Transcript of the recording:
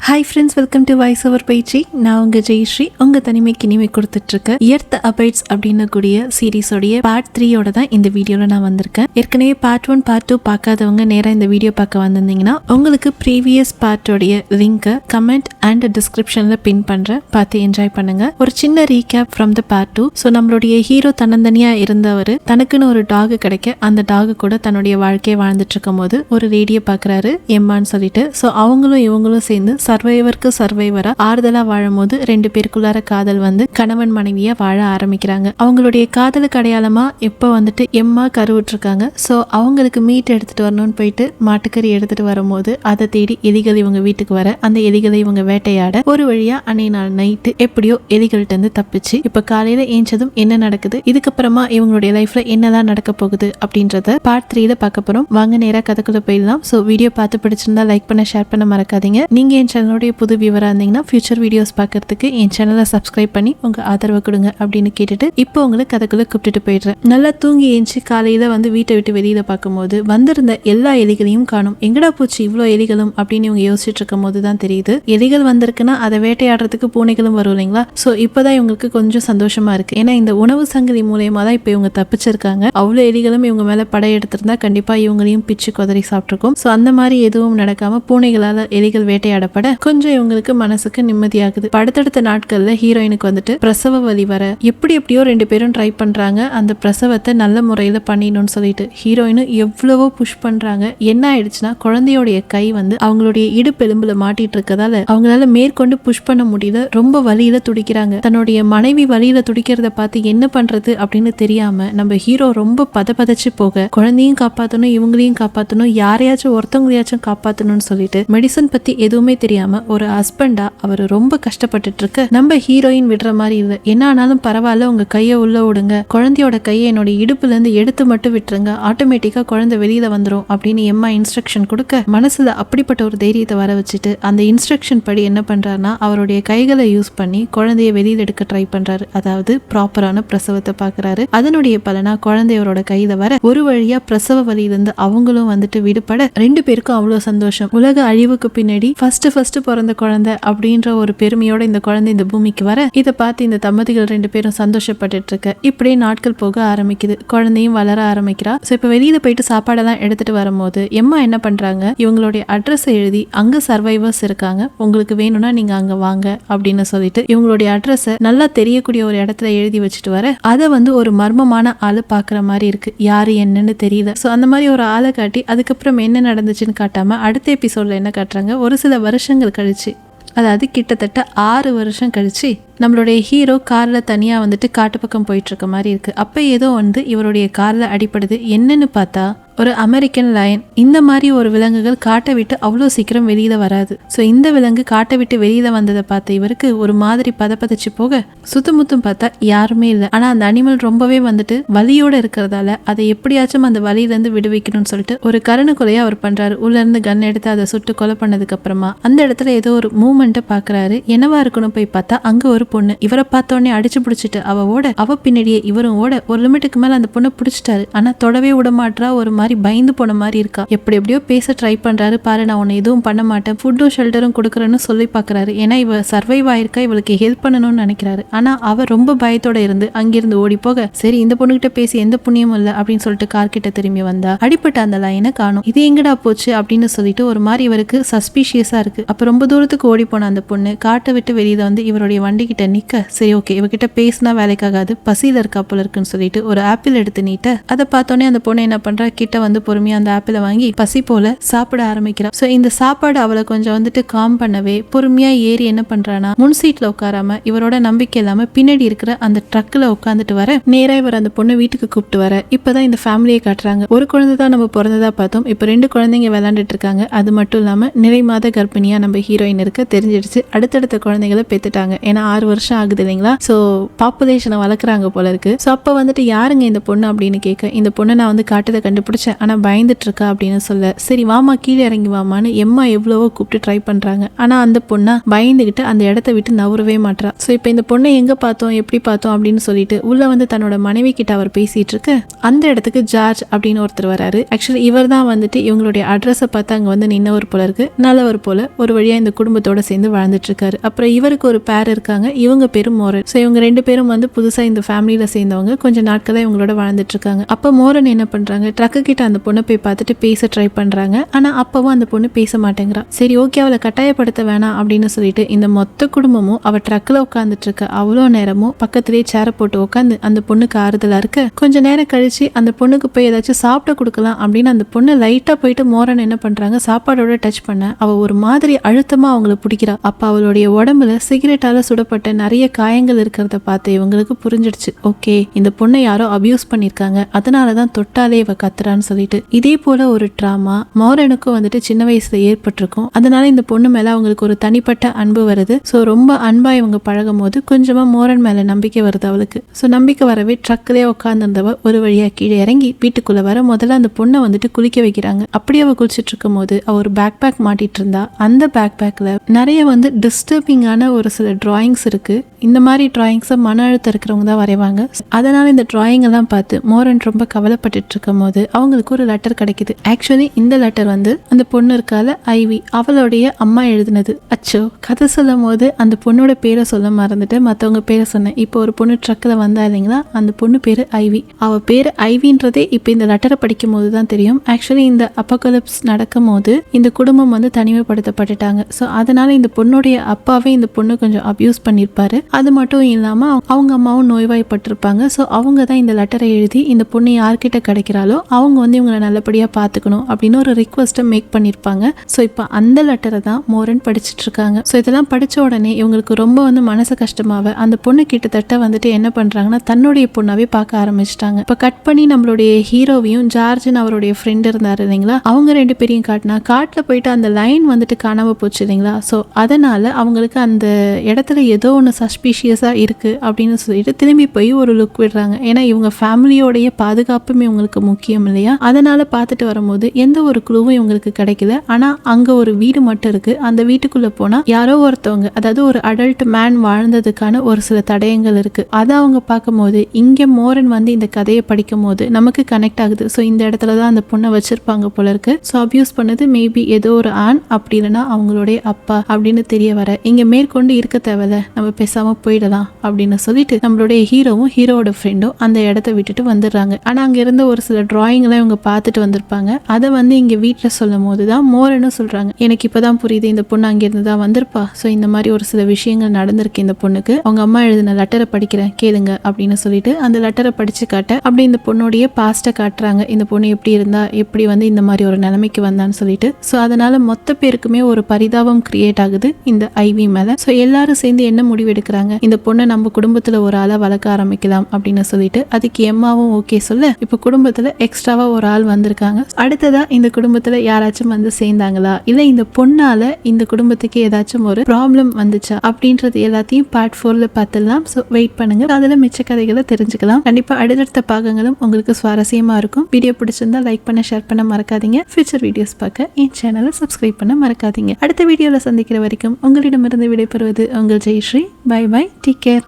Hi friends, welcome to voice over பயிற்சி. நான் உங்கள் ஜெயஸ்ரீ. உங்கள் தனிமைக்கு இனிமை கொடுத்துட்ருக்க எர்த் அபைட்ஸ் அப்படின்னு கூடிய சீரீஸோடைய பார்ட் 3 தான் இந்த வீடியோவில் நான் வந்திருக்கேன். ஏற்கனவே பார்ட் 1 பார்ட் 2 பார்க்காதவங்க நேராக இந்த வீடியோ பார்க்க வந்திருந்தீங்கன்னா உங்களுக்கு ப்ரீவியஸ் பார்ட்டோடைய லிங்கை கமெண்ட் அண்ட் டிஸ்கிரிப்ஷனில் பின் பண்ணுறேன், பார்த்து என்ஜாய் பண்ணுங்க. ஒரு சின்ன recap from the part 2. So நம்மளுடைய ஹீரோ தன்னந்தனியாக இருந்தவர் தனக்குன்னு ஒரு டாகு கிடைக்க அந்த டாகு கூட தன்னுடைய வாழ்க்கையை வாழ்ந்துட்டு இருக்கும் போது ஒரு ரேடியோ பார்க்குறாரு, எம்மான்னு சொல்லிட்டு. ஸோ அவங்களும் இவங்களும் சேர்ந்து சர்வைவருக்கு சர்வைவரா ஆறுதலா வாழும் போது 2 பேருக்குள்ளார காதல் வந்து கணவன் மனைவியா வாழ ஆரம்பிக்கிறாங்க. அவங்களுடைய காதலுக்கு அடையாளமா இப்ப வந்துட்டு எம்மா கருவுற்றிருக்காங்க. ஸோ அவங்களுக்கு மீட் எடுத்துட்டு வரணும்னு போயிட்டு மாட்டுக்கறி எடுத்துட்டு வரும்போது அதை தேடி எலிகள் இவங்க வீட்டுக்கு வர அந்த எலிகளை இவங்க வேட்டையாட ஒரு வழியா அன்னைய நாள் நைட்டு எப்படியோ எலிகள்ட்ட இருந்து தப்பிச்சு இப்ப காலையில ஏஞ்சதும் என்ன நடக்குது, இதுக்கப்புறமா இவங்களுடைய லைஃப்ல என்னதான் நடக்க போகுது அப்படின்றத பார்ட் 3 பார்க்க போறோம். வாங்க நேரா கதைக்குள்ள போயிடலாம். ஸோ வீடியோ பார்த்து பிடிச்சிருந்தா லைக் பண்ண, ஷேர் பண்ண மறக்காதீங்க. நீங்க என் சேனலுடைய புது வியூவரா இருந்தீங்கன்னா ஃபியூச்சர் வீடியோஸ் பார்க்கறதுக்கு என் சேனலை சப்ஸ்கிரைப் பண்ணி உங்க ஆதரவு கொடுங்க அப்படின்னு கேட்டுட்டு இப்போ உங்களுக்கு கதைக்குள்ள கூப்பிட்டுட்டு போயிடுறேன். நல்லா தூங்கி ஏஞ்சி காலையில வந்து வீட்டை விட்டு வெளியில பார்க்கும்போது வந்திருந்த எல்லா எலிகளையும் காணும். எங்கடா போச்சு இவ்வளோ எலிகளும் அப்படின்னு இவங்க யோசிச்சுட்டு இருக்கும் போது தான் தெரியுது எலிகள் வந்திருக்குன்னா அதை வேட்டையாடுறதுக்கு பூனைகளும் வரும் இல்லைங்களா. ஸோ இப்போதான் இவங்களுக்கு கொஞ்சம் சந்தோஷமா இருக்கு. ஏன்னா இந்த உணவு சங்கிலி மூலயமா தான் இப்போ இவங்க தப்பிச்சிருக்காங்க. அவ்வளோ எலிகளும் இவங்க மேல படையெடுத்திருந்தா கண்டிப்பா இவங்களையும் பிச்சு கொதறி சாப்பிட்டுருக்கும். ஸோ அந்த மாதிரி எதுவும் நடக்காம பூனைகளால எலிகள் வேட்டையாடப்பட கொஞ்சம் இவங்களுக்கு மனசுக்கு நிம்மதியாகுது. அடுத்தடுத்த நாட்கள்ல ஹீரோயினுக்கு வந்துட்டு பிரசவ வலி வர எப்படியோ 2 பேரும் ட்ரை பண்றாங்க அந்த பிரசவத்தை நல்ல முறையில பண்ணிடணும்னு சொல்லிட்டு. ஹீரோயினும் எவ்வளவோ புஷ் பண்றாங்க. என்ன ஆயிடுச்சுன்னா குழந்தையோடைய கை வந்து அவங்களுடைய இடுப்பெலும்புல மாட்டிட்டு இருக்கதால அவங்களால மேற்கொண்டு புஷ் பண்ண முடியல. ரொம்ப வலியில துடிக்கிறாங்க. தன்னுடைய மனைவி வலியில துடிக்கிறத பார்த்து என்ன பண்றது அப்படின்னு தெரியாம நம்ம ஹீரோ ரொம்ப பதச்சு போக குழந்தையும் காப்பாற்றணும், இவங்களையும் காப்பாற்றணும், யாரையாச்சும் ஒருத்தவங்களையாச்சும் காப்பாற்றணும்னு சொல்லிட்டு மெடிசன் பத்தி எதுவுமே தெரியாம ஒரு ஹஸ்பண்டா அவர் ரொம்ப கஷ்டப்பட்டுட்டு இருக்க நம்ம ஹீரோயின் விடுற மாதிரி இல்லை. என்ன ஆனாலும் பரவாயில்ல, உங்க கையை உள்ள விடுங்க, குழந்தையோட கையை என்னோட இடுப்புல இருந்து எடுத்து மட்டும் விட்டுருங்க, ஆட்டோமேட்டிக்கா குழந்தை வெளியில வந்துடும் அப்படின்னு எம்மா இன்ஸ்ட்ரக்ஷன் கொடுக்க மனசுல அப்படிப்பட்ட ஒரு தைரியத்தை வர வச்சுட்டு அந்த இன்ஸ்ட்ரக்ஷன் படி என்ன பண்றாருன்னா அவருடைய கைகளை யூஸ் பண்ணி குழந்தைய வெளியில எடுக்க ட்ரை பண்றாரு. அதாவது ப்ராப்பரான பிரசவத்தை பாக்குறாரு. அதனுடைய பலனா குழந்தையோட கையில வர ஒரு வழியா பிரசவ வலியிலிருந்து அவங்களும் வந்துட்டு விடுபட 2 பேருக்கும் அவ்வளவு சந்தோஷம். உலக அழிவுக்கு பின்னாடி ஃபர்ஸ்ட் பிறந்த குழந்தை அப்படின்ற ஒரு பெருமையோட இந்த குழந்தை இந்த பூமிக்கு வர இதை பார்த்து இந்த தம்பதிகள் 2 பேரும் சந்தோஷப்பட்டு இருக்க இப்படியே நாட்கள் போக ஆரம்பிக்குது. குழந்தையும் வளர ஆரம்பிக்கிறா. ஸோ இப்போ வெளியில போயிட்டு சாப்பாடெல்லாம் எடுத்துட்டு வரும்போது எம்மா என்ன பண்றாங்க, இவங்களுடைய அட்ரஸ் எழுதி அங்க சர்வைவர்ஸ் இருக்காங்க, உங்களுக்கு வேணும்னா நீங்க அங்க வாங்க அப்படின்னு சொல்லிட்டு இவங்களுடைய அட்ரஸை நல்லா தெரியக்கூடிய ஒரு இடத்துல எழுதி வச்சுட்டு வர அதை வந்து ஒரு மர்மமான ஆளு பாக்குற மாதிரி இருக்கு. யாரு என்னன்னு தெரியல. ஸோ அந்த மாதிரி ஒரு ஆளை காட்டி அதுக்கப்புறம் என்ன நடந்துச்சுன்னு காட்டாம அடுத்த எபிசோட்ல என்ன காட்டுறாங்க, ஒரு சில வருஷங்கள் கழிச்சு, அதாவது கிட்டத்தட்ட 6 வருஷம் கழிச்சு நம்மளுடைய ஹீரோ கார்ல தனியா வந்துட்டு காட்டு பக்கம் போயிட்டு இருக்க மாதிரி இருக்கு. அப்ப ஏதோ வந்து இவருடைய கார்ல அடிப்படுது. என்னன்னு பார்த்தா ஒரு அமெரிக்கன் லயன். இந்த மாதிரி ஒரு விலங்குகள் காட்டை விட்டு அவ்வளோ சீக்கிரம் வெளியில வராது. ஸோ இந்த விலங்கு காட்டை விட்டு வெளியில வந்ததை பார்த்த இவருக்கு ஒரு மாதிரி பதச்சு போக சுத்தமுத்தும் பார்த்தா யாருமே இல்லை. ஆனா அந்த அனிமல் ரொம்பவே வந்துட்டு வலியோட இருக்கிறதால அதை எப்படியாச்சும் அந்த வலியிலேருந்து விடுவிக்கணும்னு சொல்லிட்டு ஒரு கருணை கொலையை அவர் பண்றாரு. உள்ள இருந்து கன் எடுத்து அதை சுட்டு கொலை பண்ணதுக்கு அப்புறமா அந்த இடத்துல ஏதோ ஒரு மூமெண்ட்டை பாக்குறாரு. என்னவா இருக்கணும் போய் பார்த்தா அங்க ஒரு பொண்ணு. இவரை பார்த்தோன்னே அடிச்சு பிடிச்சிட்டு அவ பின்னாடியே இவரும் ஓட ஒரு லிமிட்டுக்கு மேல அந்த பொண்ணை பிடிச்சிட்டாரு. ஆனா தொடவே விட மாட்டா, ஒரு மாதிரி பயந்து போன மாதிரி இருக்கா. எப்படியோ பேச ட்ரை பண்றாரு. பாரு நான் உன்னை எதுவும் பண்ண மாட்டேன், ஃபுட்டும் ஷெல்டரும் கொடுக்குறேன்னு சொல்லி பாக்குறாரு. ஏன்னா இவ சர்வைவ் ஆயிருக்கா, இவளுக்கு ஹெல்ப் பண்ணணும்னு நினைக்கிறாரு. ஆனா அவ ரொம்ப பயத்தோட இருந்து அங்கிருந்து ஓடி போக சரி இந்த பொண்ணுகிட்ட பேசி எந்த புண்ணியமும் இல்ல அப்படின்னு சொல்லிட்டு கார் கிட்ட திரும்பி வந்தா அடிப்பட்ட அந்த லைனை காணும். இது எங்கடா போச்சு அப்படின்னு சொல்லிட்டு ஒரு மாதிரி இவருக்கு சஸ்பீஷியஸா இருக்கு. அப்ப ரொம்ப தூரத்துக்கு ஓடி போன அந்த பொண்ணு காட்டை விட்டு வெளியில வந்து இவருடைய வண்டி கிட்ட நிக்க சரி ஓகே இவகிட்ட பேசினா வேலைக்காகாது, பசியில இருக்கா போல இருக்குன்னு சொல்லிட்டு ஒரு ஆப்பிள் எடுத்து நீட்ட அதை பார்த்தோன்னே அந்த பொண்ணு என்ன பண்றா, கிட்ட வந்து பொறுமையா அந்த ஆப்பிளை வாங்கி பசி போல சாப்பிட ஆரம்பிக்கிறா. சோ இந்த சாப்பாடு அவளை கொஞ்சம் வந்துட்டு காம் பண்ணவே பொறுமையா ஏறி என்ன பண்றானா முன் சீட்ல உட்காராம இவரோட நம்பிக்கை இல்லாம பின்னாடி இருக்கிற அந்த ட்ரக்ல உட்காந்துட்டு வர நேரா இவர் அந்த பொண்ணு வீட்டுக்கு கூப்பிட்டு வர இப்பதான் இந்த ஃபேமிலியை காட்டுறாங்க. ஒரு குழந்தை தான் நம்ம பிறந்ததா பார்த்தோம், இப்ப 2 குழந்தைங்க விளையாண்டுட்டு இருக்காங்க. அது மட்டும் இல்லாம நிறை மாத கர்ப்பிணியா நம்ம ஹீரோயின் இருக்க தெரிஞ்சிடுச்சு. அடுத்தடுத்த குழந்தைகளை பெத்துட்டாங்க. ஏன்னா 6 வருஷம் ஆகுது இல்லைங்களா. ஸோ பாப்புலேஷனை வளர்க்குறாங்க போல இருக்கு. ஸோ அப்போ வந்துட்டு யாருங்க இந்த பொண்ணு அப்படின்னு கேட்க, இந்த பொண்ணை நான் வந்து காட்டுதை கண்டுபிடிச்சேன், ஆனால் பயந்துட்டு இருக்கா அப்படின்னு சொல்ல, சரி வாமா கீழே இறங்கி வாமான்னு எம்மா எவ்வளவோ கூப்பிட்டு ட்ரை பண்றாங்க. ஆனா அந்த பொண்ணா பயந்துகிட்டு அந்த இடத்த விட்டு நவரவே மாட்டா. ஸோ இப்போ இந்த பொண்ணை எங்க பார்த்தோம் எப்படி பார்த்தோம் அப்படின்னு சொல்லிட்டு உள்ள வந்து தன்னோட மனைவி கிட்ட அவர் பேசிட்டு இருக்கு. அந்த இடத்துக்கு ஜார்ஜ் அப்படின்னு ஒருத்தர் வராரு. ஆக்சுவலி இவர் தான் வந்துட்டு இவங்களுடைய அட்ரஸை பார்த்து அங்க வந்து நின்னவர் போல இருக்கு. நல்லவர் போல ஒரு வழியா இந்த குடும்பத்தோட சேர்ந்து வாழ்ந்துட்டு இருக்காரு. அப்புறம் இவருக்கு ஒரு பேர் இருக்காங்க, இவங்க பேரு மோரன். ஸோ இவங்க 2 பேரும் வந்து புதுசா இந்த ஃபேமிலியில சேர்ந்தவங்க, கொஞ்சம் நாட்களா இவங்களோட வாழ்ந்துட்டு இருக்காங்க. அப்ப மோரன் என்ன பண்றாங்க, ட்ரக்கு கிட்ட அந்த பொண்ணை போய் பார்த்துட்டு பேச ட்ரை பண்றாங்க. ஆனா அப்பவும் அந்த பொண்ணு பேச மாட்டேங்கிறா. சரி ஓகே அவளை கட்டாயப்படுத்த வேணாம் அப்படின்னு சொல்லிட்டு இந்த மொத்த குடும்பமும் அவ ட்ரக்ல உட்காந்துட்டு இருக்க அவ்வளோ நேரமும் பக்கத்திலேயே சேர போட்டு உட்காந்து அந்த பொண்ணுக்கு ஆறுதலா இருக்கு. கொஞ்ச நேரம் கழிச்சு அந்த பொண்ணுக்கு போய் ஏதாச்சும் சாப்பிட கொடுக்கலாம் அப்படின்னு அந்த பொண்ணு லைட்டா போயிட்டு மோரன் என்ன பண்றாங்க, சாப்பாடோட டச் பண்ண அவ ஒரு மாதிரி அழுத்தமா அவங்கள பிடிக்கிறா. அப்ப அவளுடைய உடம்புல சிகரெட்டால சுடப்பட்ட நிறைய காயங்கள் இருக்கிறத பார்த்து இவங்களுக்கு புரிஞ்சிடுச்சு, ஓகே இந்த பொண்ணை யாரோ அபியூஸ் பண்ணிருக்காங்க, அதனாலதான் தொட்டாலே இவ கத்துறான்னு சொல்லிட்டு. இதே போல ஒரு டிராமா மோரனுக்கும் வந்துட்டு சின்ன வயசுல ஏற்பட்டிருக்கும். அதனால இந்த பொண்ணு மேல அவங்களுக்கு ஒரு தனிப்பட்ட அன்பு வருது. ஸோ ரொம்ப அன்பா இவங்க பழகும் போது கொஞ்சமா மோரன் மேல நம்பிக்கை வருது அவளுக்கு. ஸோ நம்பிக்கை வரவே ட்ரக்லயே உட்காந்துருந்தவ ஒரு வழியா கீழே இறங்கி வீட்டுக்குள்ள வர முதல்ல அந்த பொண்ணை வந்துட்டு குளிக்க வைக்கிறாங்க. அப்படி அவ குளிச்சுட்டு இருக்கும் போது அவ ஒரு பேக் பேக் மாட்டிட்டு இருந்தா. அந்த பேக் பேக்ல நிறைய வந்து டிஸ்டர்பிங்கான ஒரு சில டிராயிங்ஸ் இருக்கு. இந்த மாதிரி டிராயிங்ஸை மன அழுத்தம் இருக்கிறவங்க தான் வரைவாங்க. அதனால இந்த டிராயிங் எல்லாம் பார்த்து மோரன் ரொம்ப கவலைப்பட்டு இருக்கும் போது அவங்களுக்கு ஒரு லெட்டர் கிடைக்குது. ஆக்சுவலி இந்த லெட்டர் வந்து அந்த பொண்ணு இருக்கால ஐவி, அவளுடைய அம்மா எழுதினது. அச்சோ, கதை சொல்லும் போது அந்த பொண்ணோட பேரை சொல்ல மறந்துட்டு மற்றவங்க பேரை சொன்னேன். இப்போ ஒரு பொண்ணு ட்ரக்ல வந்தா இல்லைங்களா, அந்த பொண்ணு பேரு ஐவி. அவ பேரு ஐவின்றதே இப்போ இந்த லெட்டரை படிக்கும் போது தான் தெரியும். ஆக்சுவலி இந்த அப்போகலிப்ஸ் நடக்கும் போது இந்த குடும்பம் வந்து தனிமைப்படுத்தப்பட்டுட்டாங்க. ஸோ அதனால இந்த பொண்ணுடைய அப்பாவே இந்த பொண்ணு கொஞ்சம் அபியூஸ் பண்ணியிருப்பாரு. அது மட்டும் இல்லாம அவங்க அம்மாவும் நோய்வாய்ப்பட்டிருப்பாங்க. ஸோ அவங்க தான் இந்த லெட்டரை எழுதி இந்த பொண்ணு யார்கிட்ட கிடைக்கிறாளோ அவங்க வந்து இவங்களை நல்லபடியா பார்த்துக்கணும் அப்படின்னு ஒரு ரிக்வெஸ்ட்டை மேக் பண்ணியிருப்பாங்க. ஸோ இப்போ அந்த லெட்டரை தான் மோரன் படிச்சுட்டு இருக்காங்க. ஸோ இதெல்லாம் படிச்ச உடனே இவங்களுக்கு ரொம்ப வந்து மனசு கஷ்டமாவ அந்த பொண்ணு கிட்டத்தட்ட வந்துட்டு என்ன பண்றாங்கன்னா தன்னுடைய பொண்ணாவே பார்க்க ஆரம்பிச்சிட்டாங்க. இப்போ கட் பண்ணி நம்மளுடைய ஹீரோவையும் ஜார்ஜ்னு அவருடைய ஃப்ரெண்ட் இருந்தாரு இல்லைங்களா, அவங்க 2 பேரையும் காட்டினா காட்டுல போயிட்டு அந்த லைன் வந்துட்டு காணாம போச்சு இல்லைங்களா. ஸோ அதனால அவங்களுக்கு அந்த இடத்துல ஏதோ ஒன்று சஸ்பீஷியஸா இருக்கு அப்படின்னு சொல்லிட்டு திரும்பி போய் ஒரு லுக் விடுறாங்க. ஏன்னா இவங்க ஃபேமிலியோடைய பாதுகாப்புமே இவங்களுக்கு முக்கியம் இல்லையா. அதனால பார்த்துட்டு வரும்போது எந்த ஒரு குழுவும் இவங்களுக்கு கிடைக்கல. ஆனா அங்க ஒரு வீடு மட்டும் இருக்கு. அந்த வீட்டுக்குள்ள போனா யாரோ ஒருத்தவங்க, அதாவது ஒரு அடல்ட் மேன் வாழ்ந்ததுக்கான ஒரு சில தடயங்கள் இருக்கு. அதை அவங்க பார்க்கும்போது இங்க மோரன் வந்து இந்த கதையை படிக்கும் போது நமக்கு கனெக்ட் ஆகுது. ஸோ இந்த இடத்துலதான் அந்த பொண்ணை வச்சிருப்பாங்க போல இருக்கு. ஸோ அபியூஸ் பண்ணது மேபி ஏதோ ஒரு ஆண், அப்படி இல்லைன்னா அவங்களுடைய அப்பா அப்படின்னு தெரிய வர இங்க மேற்கொண்டு இருக்க தேவையில்ல, நம்ம பேசாம போயிடலாம் அப்படின்னு சொல்லிட்டு நம்மளுடைய ஹீரோவும் ஹீரோட ஃப்ரெண்டும் அந்த இடத்த விட்டுட்டு வந்துடுறாங்க. ஆனா அங்க இருந்த ஒரு சில டிராயிங் எல்லாம் இவங்க பார்த்துட்டு வந்திருப்பாங்க. அதை வந்து இங்க வீட்டுல சொல்லும் போதுதான் மோரனும் சொல்றாங்க, எனக்கு இப்பதான் புரியுது இந்த பொண்ணு அங்கிருந்து தான் வந்திருப்பா. ஸோ இந்த மாதிரி ஒரு சில விஷயங்கள் நடந்திருக்கு இந்த பொண்ணுக்கு, அவங்க அம்மா எழுதின லெட்டரை படிக்கிறேன் கேளுங்க அப்படின்னு சொல்லிட்டு அந்த லெட்டரை படிச்சு காட்ட அப்படி இந்த பொண்ணுடைய பாஸ்ட்டை காட்டுறாங்க. இந்த பொண்ணு எப்படி இருந்தா, எப்படி வந்து இந்த மாதிரி ஒரு நிலைமைக்கு வந்தான்னு சொல்லிட்டு. ஸோ அதனால மொத்த பேருக்குமே ஒரு பரிதாபம் கிரியேட் ஆகுது இந்த ஐவி மேல. ஸோ எல்லாரும் சேர்ந்து என்ன முடிவு எடுக்கிறாங்க, இந்த பொண்ணை நம்ம குடும்பத்துல ஒரு ஆளா வளர்க்க ஆரம்பிக்கலாம் அப்படின்னு சொல்லிட்டு அதுக்கு எம்மாவும் ஓகே சொல்ல இப்ப குடும்பத்துல எக்ஸ்ட்ராவா ஒரு ஆள் வந்திருக்காங்க. அடுத்ததா இந்த குடும்பத்துல யாராச்சும் வந்து சேர்ந்தாங்களா, இல்ல இந்த பொண்ணால இந்த குடும்பத்துக்கு ஏதாச்சும் ஒரு ப்ராப்ளம் வந்துச்சா அப்படின்றது எல்லாத்தையும் பார்ட் 4ல பார்த்துடலாம். ஸோ வெயிட் பண்ணுங்க, அதுல மிச்ச கதைகளை தெரிஞ்சுக்கலாம். கண்டிப்பா அடுத்தடுத்த பாகங்களும் உங்களுக்கு சுவாரஸ்யமா இருக்கும். வீடியோ பிடிச்சிருந்தா லைக் பண்ண, ஷேர் பண்ண மறக்காதீங்க. ஃபியூச்சர் வீடியோஸ் பார்க்க என் சேனலை சப்ஸ்கிரைப் பண்ண மறக்காதீங்க. அடுத்த வீடியோல சந்திக்கிற வரைக்கும் உங்களிடமிருந்து விடைபெறுவது உங்கள் Jayashree. Bye bye, take care.